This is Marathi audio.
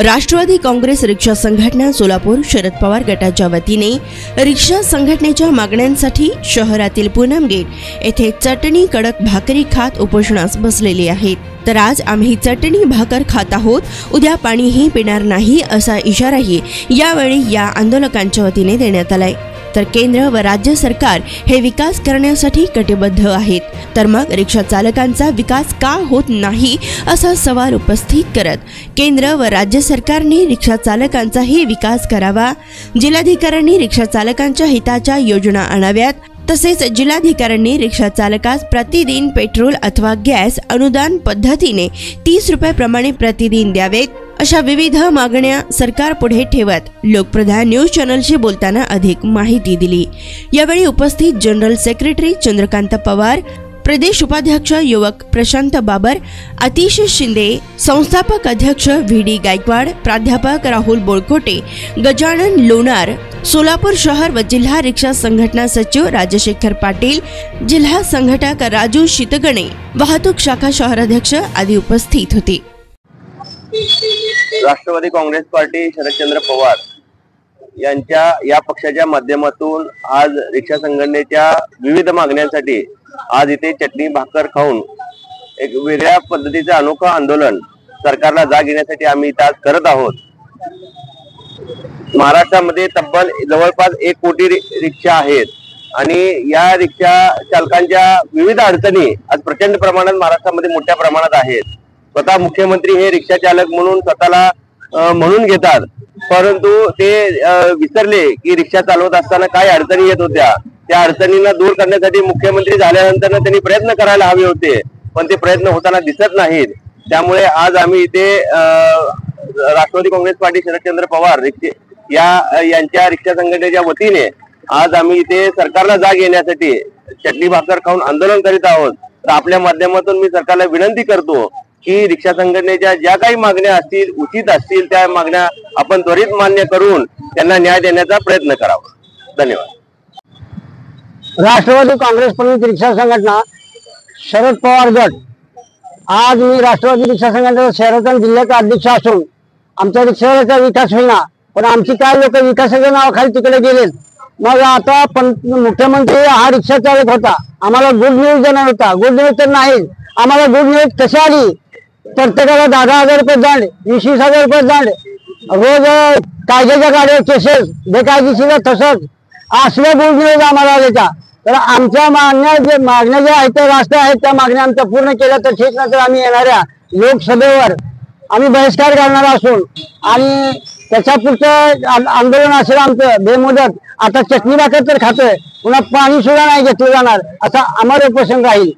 राष्ट्रवादी काँग्रेस रिक्षा संघटना सोलापूर शरद पवार गटाच्या वतीने रिक्षा संघटनेच्या मागण्यांसाठी शहरातील पूनम गेट येथे चटणी कडक भाकरी खात उपोषणास बसलेले आहेत। तर आज आम्ही चटणी भाकर खात आहोत, उद्या पाणीही पिणार नाही असा इशाराही यावेळी या आंदोलकांच्या वतीने देण्यात आलाय। तर केंद्र व राज्य सरकार हे विकास करण्यासाठी कटिबद्ध आहेत, तर मग रिक्षा चालकांचा विकास का होत नाही असा सवाल उपस्थित करत केंद्र व राज्य सरकारने रिक्षा चालकांचाही विकास करावा, जिल्हाधिकाऱ्यांनी रिक्षा चालकांच्या हिताच्या योजना आणाव्यात, तसेच जिल्हाधिकाऱ्यांनी रिक्षा चालकास प्रतिदिन पेट्रोल अथवा गॅस अनुदान पद्धतीने 30 रुपये प्रमाणे प्रतिदिन द्यावेत, अशा विविध मागण्या सरकार पुढे ठेवत लोकप्रधान न्यूज चॅनलशी बोलताना अधिक माहिती दिली। यावेळी उपस्थित जनरल सेक्रेटरी चंद्रकांत पवार, प्रदेश उपाध्यक्ष युवक प्रशांत बाबर, आतिश शिंदे, संस्थापक अध्यक्ष व्ही.डी. गायकवाड, प्राध्यापक राहुल बोळकोटे, गजानन लोणार, सोलापूर शहर व जिल्हा रिक्षा संघटना सचिव राजशेखर पाटील, जिल्हा संघटक राजू शितगणे, वाहतूक शाखा शहराध्यक्ष आदी उपस्थित होते। राष्ट्रवादी काँग्रेस पार्टी शरदचंद्र पवार यांच्या या पक्षाच्या माध्यमातून आज रिक्षा संघटनेच्या विविध मागण्यांसाठी आज इथे चटणी भाकर खाऊन एक वेगळ्या पद्धतीचे अनोखं आंदोलन सरकारला जाग येण्यासाठी आम्ही इथे आज करत आहोत। महाराष्ट्रामध्ये तब्बल जवळपास 1 कोटी रिक्षा आहेत आणि या रिक्षा चालकांच्या विविध अडचणी आज प्रचंड प्रमाणात महाराष्ट्रामध्ये मोठ्या प्रमाणात आहेत। स्वतः मुख्यमंत्री हे रिक्षा चालक म्हणून स्वतःला म्हणून घेतात, परंतु ते विसरले की रिक्षा चालवत असताना काय अडचणी येत होत्या। त्या अडचणींना दूर करण्यासाठी मुख्यमंत्री झाल्यानंतर त्यांनी प्रयत्न करायला हवे होते, पण ते प्रयत्न होताना दिसत नाहीत। त्यामुळे आज आम्ही इथे राष्ट्रवादी काँग्रेस पार्टी शरदचंद्र पवार यांच्या रिक्षा संघटनेच्या वतीने आज आम्ही इथे सरकारला जाग येण्यासाठी चटणी भाकर खाऊन आंदोलन करीत आहोत। तर आपल्या माध्यमातून मी सरकारला विनंती करतो की रिक्षा संघटनेच्या ज्या काही मागण्या असतील, उचित असतील, त्या मागण्या आपण त्वरित मान्य करून त्यांना न्याय देण्याचा प्रयत्न करावा। धन्यवाद। राष्ट्रवादी काँग्रेस प्रमुख रिक्षा संघटना शरद पवार गट, आज मी राष्ट्रवादी रिक्षा संघटनेचा शहराचा जिल्ह्याचा अध्यक्ष असून आमच्या रिक्षाचा विकास होईना, पण आमची काय लोक विकासाच्या नावाखाली तिकडे गेले। मग आता मुख्यमंत्री हा रिक्षा चालक होता, आम्हाला गुड न्यूज देणार होता, गुड न्यूज तर नाही। आम्हाला गुड न्यूज कशी आली? प्रत्येकाला 10,000 रुपये दंड, 20,000 रुपये दंड, रोज कायद्याच्या गाड्या केसेस, बेकायदेशीर तसंच असल्या गुड न्यूज आम्हाला आल्याच्या। तर आमच्या मागण्या ज्या आहेत त्या राष्ट्र आहेत, त्या मागण्या आमच्या पूर्ण केल्या तर ठीक, नंतर आम्ही येणाऱ्या लोकसभेवर आम्ही बहिष्कार घालणार असून आणि त्याच्या पुढचं आंदोलन असेल आमचं बेमुदत। आता चटणी भाकर तर खातोय, पुन्हा पाणी सुद्धा नाही घेतलं जाणार, असा आम्हाला उपोषण राहील।